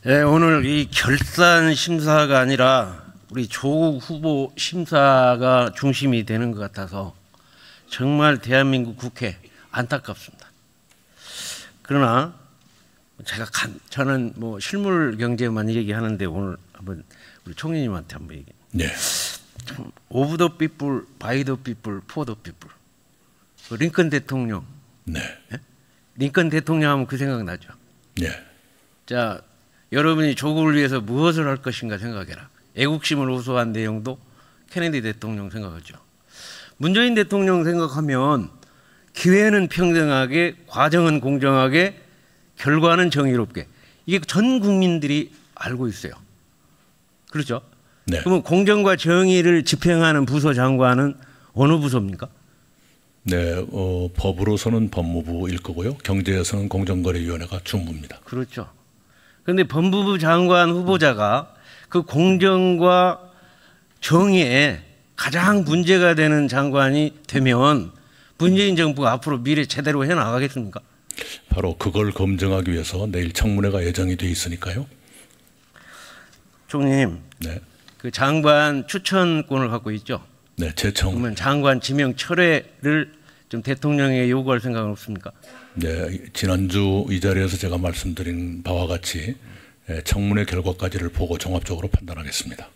네, 오늘 이 결산 심사가 아니라 우리 조국 후보 심사가 중심이 되는 것 같아서 정말 대한민국 국회 안타깝습니다. 그러나 저는 뭐 실물 경제만 얘기하는데 오늘 한번 우리 총리님한테 한번 얘기. 네. 오브 더 피플, 바이 더 피플, 포 더 피플. 링컨 대통령. 네. 네? 링컨 대통령 하면 그 생각 나죠. 네. 자, 여러분이 조국을 위해서 무엇을 할 것인가 생각해라. 애국심을 호소한 내용도 케네디 대통령 생각하죠. 문재인 대통령 생각하면 기회는 평등하게, 과정은 공정하게, 결과는 정의롭게. 이게 전 국민들이 알고 있어요. 그렇죠? 네. 그러면 공정과 정의를 집행하는 부서 장관은 어느 부서입니까? 네, 법으로서는 법무부일 거고요. 경제에서는 공정거래위원회가 중부입니다. 그렇죠. 그런데 법무부 장관 후보자가 그 공정과 정의에 가장 문제가 되는 장관이 되면 문재인 정부가 앞으로 미래 제대로 해나가겠습니까? 바로 그걸 검증하기 위해서 내일 청문회가 예정이 돼 있으니까요. 총리님, 네. 그 장관 추천권을 갖고 있죠. 네, 재청. 그러면 장관 지명 철회를 좀 대통령에게 요구할 생각은 없습니까? 네, 지난주 이 자리에서 제가 말씀드린 바와 같이 청문회 결과까지를 보고 종합적으로 판단하겠습니다.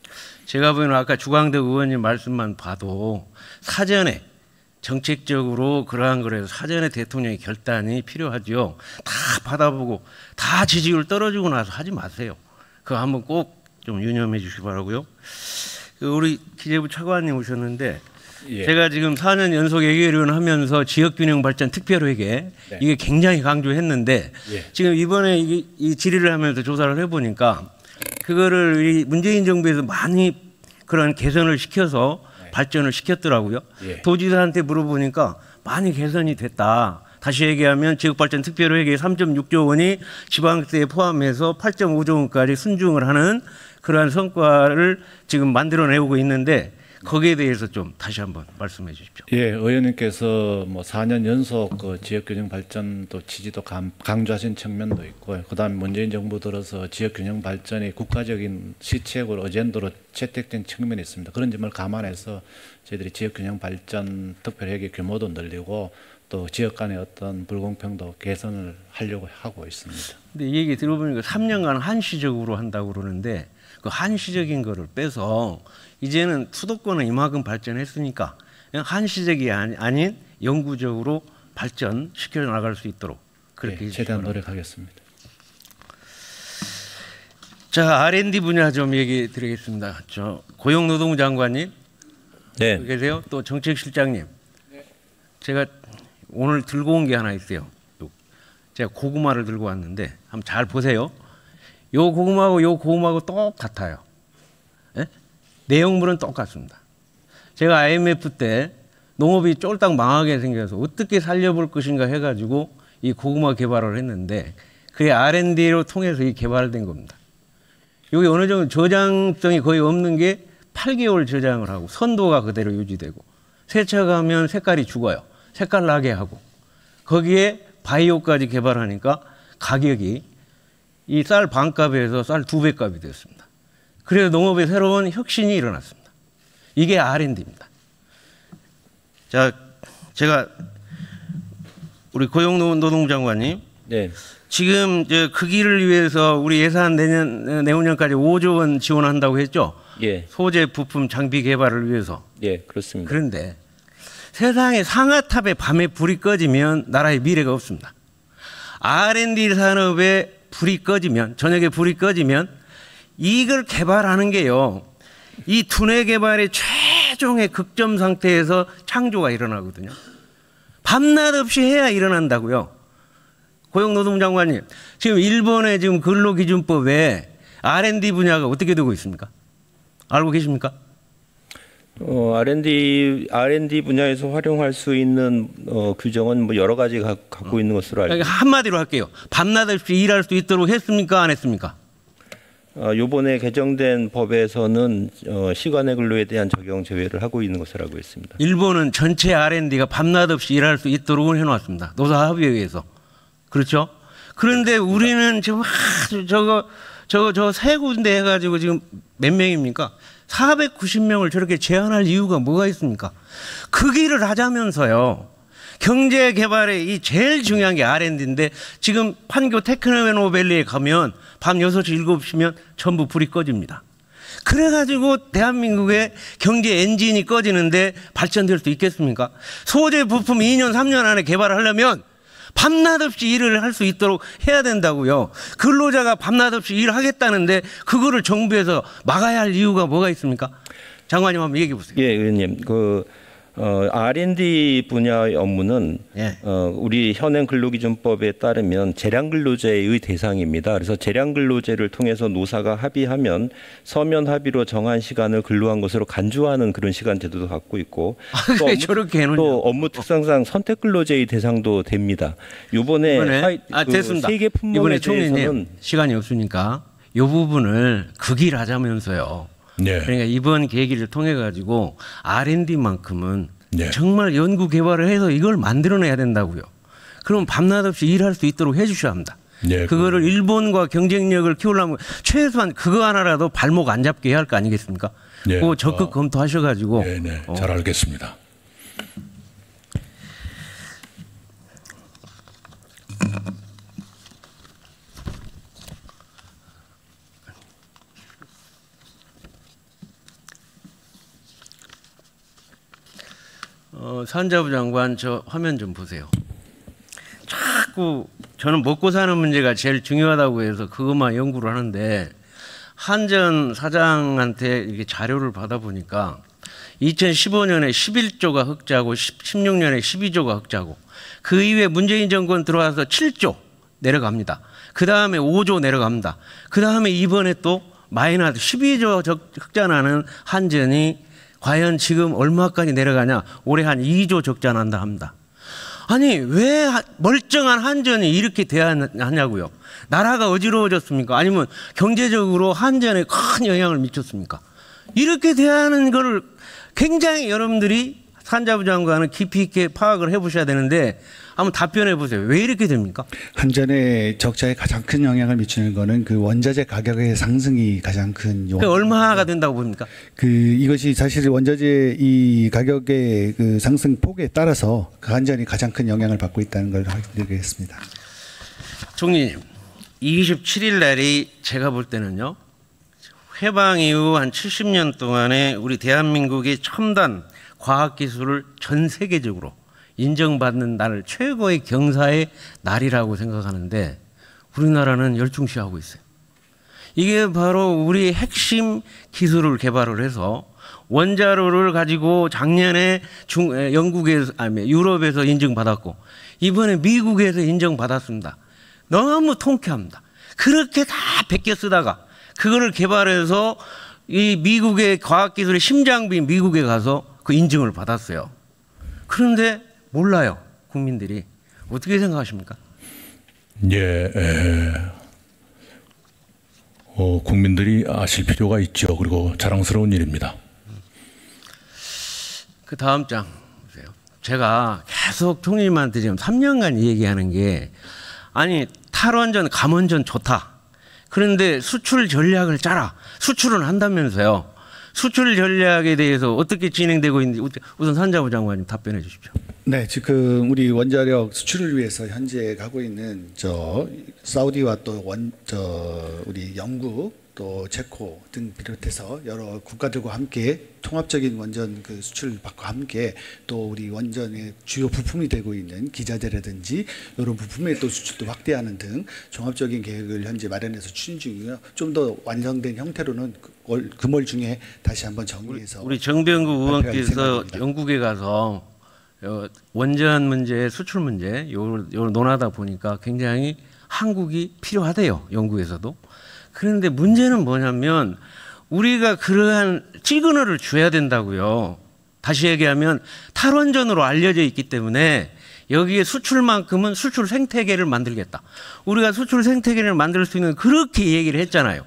제가 보기에는 아까 주광덕 의원님 말씀만 봐도 사전에 정책적으로 그러한 거라서 사전에 대통령의 결단이 필요하죠. 다 받아보고 다 지지율 떨어지고 나서 하지 마세요. 그거 한번 꼭 좀 유념해 주시기 바라고요. 우리 기재부 차관님 오셨는데 예. 제가 지금 4년 연속 예결위원 하면서 지역균형발전 특별회계 네. 이게 굉장히 강조했는데 예. 지금 이번에 이 질의를 하면서 조사를 해보니까 그거를 이 문재인 정부에서 많이 그런 개선을 시켜서 네. 발전을 시켰더라고요. 예. 도지사한테 물어보니까 많이 개선이 됐다. 다시 얘기하면 지역발전 특별회계 3.6조 원이 지방세에 포함해서 8.5조 원까지 순증을 하는 그러한 성과를 지금 만들어내고 있는데 거기에 대해서 좀 다시 한번 말씀해 주십시오. 예, 의원님께서 뭐 4년 연속 그 지역균형 발전도 지지도 강조하신 측면도 있고, 그다음 문재인 정부 들어서 지역균형 발전이 국가적인 시책으로 어젠더로 채택된 측면이 있습니다. 그런 점을 감안해서 저희들이 지역균형 발전 특별회계 규모도 늘리고 또 지역 간의 어떤 불공평도 개선을 하려고 하고 있습니다. 근데 이 얘기 들어보니까 3년간 한시적으로 한다고 그러는데 그 한시적인 거를 빼서 이제는 수도권은 이만큼 발전했으니까 그냥 한시적이 아닌 영구적으로 발전시켜 나갈 수 있도록 그렇게 최대한 노력하겠습니다. 자, R&D 분야 좀 얘기 드리겠습니다. 저 고용노동부 장관님 네. 계세요? 또 정책실장님. 제가 오늘 들고 온 게 하나 있어요. 제가 고구마를 들고 왔는데 한번 잘 보세요. 요 고구마하고 요 고구마하고 똑같아요. 예? 내용물은 똑같습니다. 제가 IMF 때 농업이 쫄딱 망하게 생겨서 어떻게 살려볼 것인가 해가지고 이 고구마 개발을 했는데 그게 R&D로 통해서 이 개발된 겁니다. 여기 어느 정도 저장성이 거의 없는 게 8개월 저장을 하고 선도가 그대로 유지되고 세척하면 색깔이 죽어요. 색깔 나게 하고 거기에 바이오까지 개발하니까 가격이 이 쌀 반값에서 쌀 2배 값이 됐습니다. 그래서 농업에 새로운 혁신이 일어났습니다. 이게 R&D입니다. 자, 제가 우리 고용노동부 장관님, 네. 지금 그 길을 위해서 우리 예산 내후년까지 5조 원 지원한다고 했죠. 예. 소재, 부품, 장비 개발을 위해서. 예, 그렇습니다. 그런데 세상에 상아탑에 밤에 불이 꺼지면 나라의 미래가 없습니다. R&D 산업에 불이 꺼지면, 저녁에 불이 꺼지면 이걸 개발하는 게요. 이 두뇌 개발의 최종의 극점 상태에서 창조가 일어나거든요. 밤낮 없이 해야 일어난다고요. 고용노동부 장관님, 지금 일본의 지금 근로기준법에 R&D 분야가 어떻게 되고 있습니까? 알고 계십니까? R&D 분야에서 활용할 수 있는 규정은 뭐 여러 가지 갖고 있는 것으로 알고 있습니다. 한마디로 할게요. 밤낮 없이 일할 수 있도록 했습니까? 안 했습니까? 이번에 개정된 법에서는 시간의 근로에 대한 적용 제외를 하고 있는 것으로 알고 있습니다. 일본은 전체 R&D가 밤낮 없이 일할 수 있도록 해놓았습니다. 노사 합의에 의해서. 그렇죠? 그런데 우리는 지금 저거 세 군데 해가지고 지금 몇 명입니까? 490명을 저렇게 제한할 이유가 뭐가 있습니까? 그 길을 하자면서요. 경제 개발에 이 제일 중요한 게 R&D인데 지금 판교 테크노밸리에 가면 밤 6시, 7시면 전부 불이 꺼집니다. 그래가지고 대한민국의 경제 엔진이 꺼지는데 발전될 수 있겠습니까? 소재 부품 2년, 3년 안에 개발하려면 밤낮 없이 일을 할 수 있도록 해야 된다고요. 근로자가 밤낮 없이 일하겠다는데 그거를 정부에서 막아야 할 이유가 뭐가 있습니까? 장관님 한번 얘기해 보세요. 예, 의원님. R&D 분야의 업무는 예. 우리 현행 근로기준법에 따르면 재량근로제의 대상입니다. 그래서 재량근로제를 통해서 노사가 합의하면 서면 합의로 정한 시간을 근로한 것으로 간주하는 그런 시간 제도도 갖고 있고 또 업무 특성상 선택근로제의 대상도 됩니다. 이번에 됐습니다. 세계 품목에 대해서는 시간이 없으니까 이 부분을 극일하자면서요. 네. 그러니까 이번 계기를 통해 가지고 R&D만큼은 네. 정말 연구 개발을 해서 이걸 만들어내야 된다고요. 그럼 밤낮 없이 일할 수 있도록 해주셔야 합니다. 네, 그거를 일본과 경쟁력을 키우려면 최소한 그거 하나라도 발목 안 잡게 해야 할 거 아니겠습니까? 네. 그거 적극 검토하셔가지고. 네, 네. 잘 알겠습니다. 산자부 장관 저 화면 좀 보세요. 자꾸 저는 먹고 사는 문제가 제일 중요하다고 해서 그것만 연구를 하는데 한전 사장한테 이렇게 자료를 받아보니까 2015년에 11조가 흑자고 16년에 12조가 흑자고 그 이후에 문재인 정권 들어와서 7조 내려갑니다. 그 다음에 5조 내려갑니다. 그 다음에 이번에 또 마이너스 12조 흑자 나는 한전이 과연 지금 얼마까지 내려가냐? 올해 한 2조 적자 난다 합니다. 아니 왜 멀쩡한 한전이 이렇게 돼야 하냐고요. 나라가 어지러워졌습니까? 아니면 경제적으로 한전에 큰 영향을 미쳤습니까? 이렇게 돼야 하는 거를 굉장히 여러분들이 산자부 장관은 깊이 있게 파악을 해보셔야 되는데 한번 답변해 보세요. 왜 이렇게 됩니까? 한전의 적자에 가장 큰 영향을 미치는 거는 그 원자재 가격의 상승이 가장 큰 요인. 얼마가 된다고 봅니까? 이것이 사실 원자재 이 가격의 그 상승 폭에 따라서 그 한전이 가장 큰 영향을 받고 있다는 걸 확인드리겠습니다. 총리님, 27일 날이 제가 볼 때는요. 해방 이후 한 70년 동안에 우리 대한민국의 첨단 과학기술을 전 세계적으로 인정받는 날, 최고의 경사의 날이라고 생각하는데 우리나라는 열중시하고 있어요. 이게 바로 우리 핵심 기술을 개발을 해서 원자로를 가지고 작년에 영국에서 유럽에서 인정받았고 이번에 미국에서 인정받았습니다. 너무 통쾌합니다. 그렇게 다 베껴 쓰다가 그거를 개발해서 이 미국의 과학기술의 심장부인 미국에 가서 그 인증을 받았어요. 그런데 몰라요. 국민들이. 어떻게 생각하십니까? 예, 국민들이 아실 필요가 있죠. 그리고 자랑스러운 일입니다. 그 다음 장 보세요. 제가 계속 총리님한테 지금 3년간 얘기하는 게 아니 탈원전, 감원전 좋다. 그런데 수출 전략을 짜라. 수출은 한다면서요. 수출 전략에 대해서 어떻게 진행되고 있는지 우선 산자부 장관님 답변해 주십시오. 네, 지금 우리 원자력 수출을 위해서 현재 가고 있는 사우디와 또 우리 영국 또 체코 등 비롯해서 여러 국가들과 함께 통합적인 원전 그 수출박과 함께 또 우리 원전의 주요 부품이 되고 있는 기자재라든지 이런 부품의 또 수출도 확대하는 등 종합적인 계획을 현재 마련해서 추진 중이고요. 좀 더 완성된 형태로는 금월 중에 다시 한번 정리해서 우리 정병국 의원께서 영국에 가서 원전 문제, 수출 문제 요걸 논하다 보니까 굉장히 한국이 필요하대요. 영국에서도. 그런데 문제는 뭐냐면 우리가 그러한 시그널을 줘야 된다고요. 다시 얘기하면 탈원전으로 알려져 있기 때문에 여기에 수출만큼은 수출 생태계를 만들겠다. 우리가 수출 생태계를 만들 수 있는 그렇게 얘기를 했잖아요.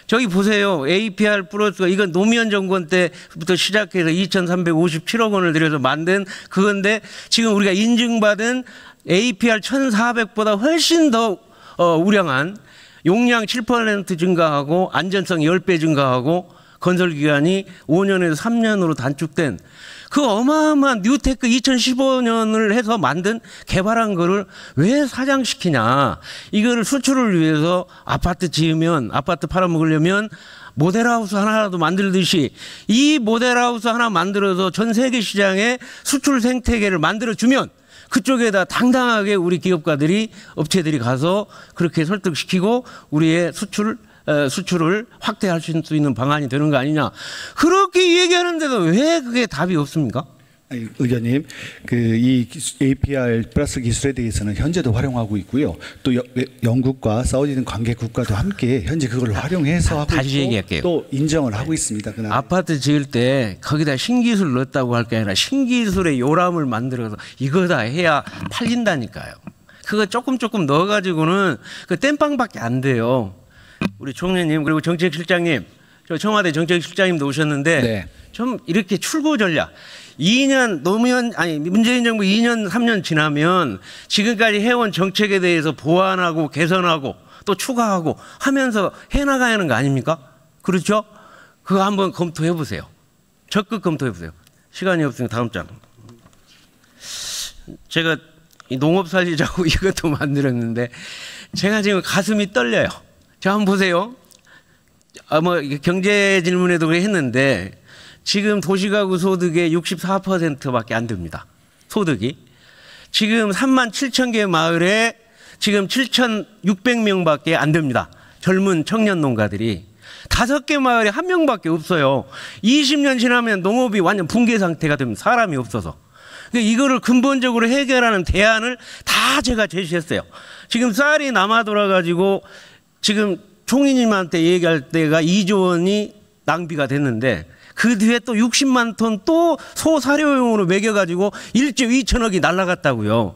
저기 보세요. APR 플러스가 이건 노무현 정권 때부터 시작해서 2,357억 원을 들여서 만든 그건데 지금 우리가 인증받은 APR 1,400보다 훨씬 더 우량한 용량 7% 증가하고 안전성 10배 증가하고 건설 기간이 5년에서 3년으로 단축된 그 어마어마한 뉴테크 2015년을 해서 만든 개발한 거를 왜 사장시키냐. 이거를 수출을 위해서 아파트 지으면 아파트 팔아먹으려면 모델하우스 하나라도 만들듯이 이 모델하우스 하나 만들어서 전 세계 시장에 수출 생태계를 만들어주면 그쪽에다 당당하게 우리 기업가들이 업체들이 가서 그렇게 설득시키고 우리의 수출을 확대할 수 있는 방안이 되는 거 아니냐. 그렇게 얘기하는데도 왜 그게 답이 없습니까? 아니, 의원님, 이 APR 플러스 기술에 대해서는 현재도 활용하고 있고요. 또 영국과 사우디 등 관계 국가도 함께 현재 그걸 활용해서 하고 다시 있고 얘기할게요. 또 인정을 하고 있습니다. 그날. 아파트 지을 때 거기다 신기술 넣었다고 할 게 아니라 신기술의 요람을 만들어서 이거다 해야 팔린다니까요. 그거 조금 넣어가지고는 그 땜빵밖에 안 돼요. 우리 총리님 그리고 정책실장님, 저 청와대 정책실장님도 오셨는데 네. 좀 이렇게 출구 전략. 2년 문재인 정부 2년 3년 지나면 지금까지 해온 정책에 대해서 보완하고 개선하고 또 추가하고 하면서 해나가야 하는 거 아닙니까? 그렇죠? 그거 한번 검토해 보세요. 적극 검토해 보세요. 시간이 없으니까 다음 장. 제가 이 농업 살리자고 이것도 만들었는데 제가 지금 가슴이 떨려요. 자, 한번 보세요. 경제 질문에도 그래 했는데 지금 도시가구 소득의 64%밖에 안 됩니다. 소득이. 지금 3만 7천 개 마을에 지금 7,600명밖에 안 됩니다. 젊은 청년 농가들이. 5개 마을에 1명밖에 없어요. 20년 지나면 농업이 완전 붕괴 상태가 됩니다. 사람이 없어서. 이거를 근본적으로 해결하는 대안을 다 제가 제시했어요. 지금 쌀이 남아 돌아가지고 지금 총리님한테 얘기할 때가 2조 원이 낭비가 됐는데 그 뒤에 또 60만 톤 또 소사료용으로 매겨가지고 1조 2천억이 날라갔다고요.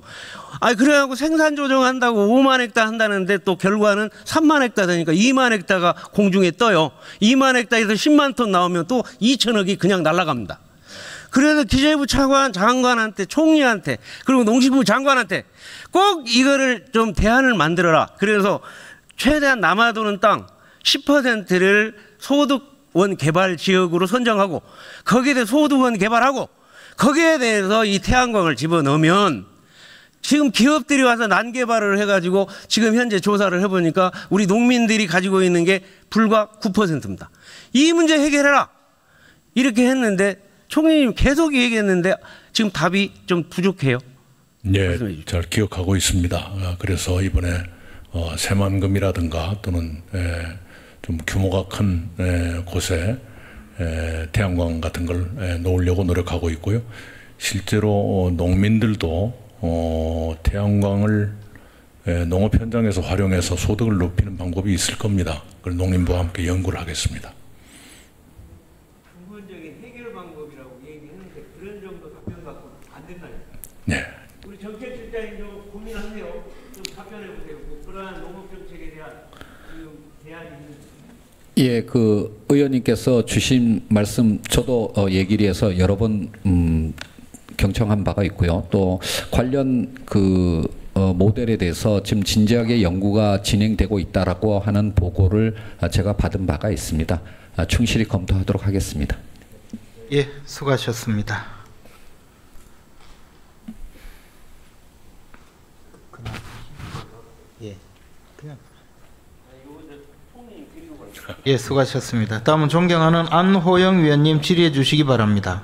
그래갖고 생산 조정한다고 5만 헥타 한다는데 또 결과는 3만 헥타 되니까 2만 헥타가 공중에 떠요. 2만 헥타에서 10만 톤 나오면 또 2천억이 그냥 날라갑니다. 그래서 기재부 장관한테 총리한테 그리고 농식부 장관한테 꼭 이거를 좀 대안을 만들어라. 그래서 최대한 남아도는 땅 10%를 소득원 개발 지역으로 선정하고 거기에 대해 소득원 개발하고 거기에 대해서 이 태양광을 집어넣으면 지금 기업들이 와서 난개발을 해가지고 지금 현재 조사를 해보니까 우리 농민들이 가지고 있는 게 불과 9%입니다. 이 문제 해결해라. 이렇게 했는데 총리님 계속 얘기했는데 지금 답이 좀 부족해요. 네, 잘 기억하고 있습니다. 그래서 이번에 새만금이라든가 또는 좀 규모가 큰 곳에 태양광 같은 걸 놓으려고 노력하고 있고요. 실제로 농민들도 태양광을 농업 현장에서 활용해서 소득을 높이는 방법이 있을 겁니다. 그걸 농림부와 함께 연구를 하겠습니다. 근본적인 해결 방법이라고 얘기했는데 그런 정도 답변 갖고 안 된다니까. 네. 우리 정책실장님 좀 고민하세요. 좀 답변해 보세요. 그러한 농업 정책에 대한 대안이 있는지. 예, 그 의원님께서 주신 말씀 저도 얘기를 해서 여러 번 경청한 바가 있고요. 또 관련 그 모델에 대해서 지금 진지하게 연구가 진행되고 있다라고 하는 보고를 제가 받은 바가 있습니다. 충실히 검토하도록 하겠습니다. 예, 수고하셨습니다. 예, 수고하셨습니다. 다음은 존경하는 안호영 위원님 질의해 주시기 바랍니다.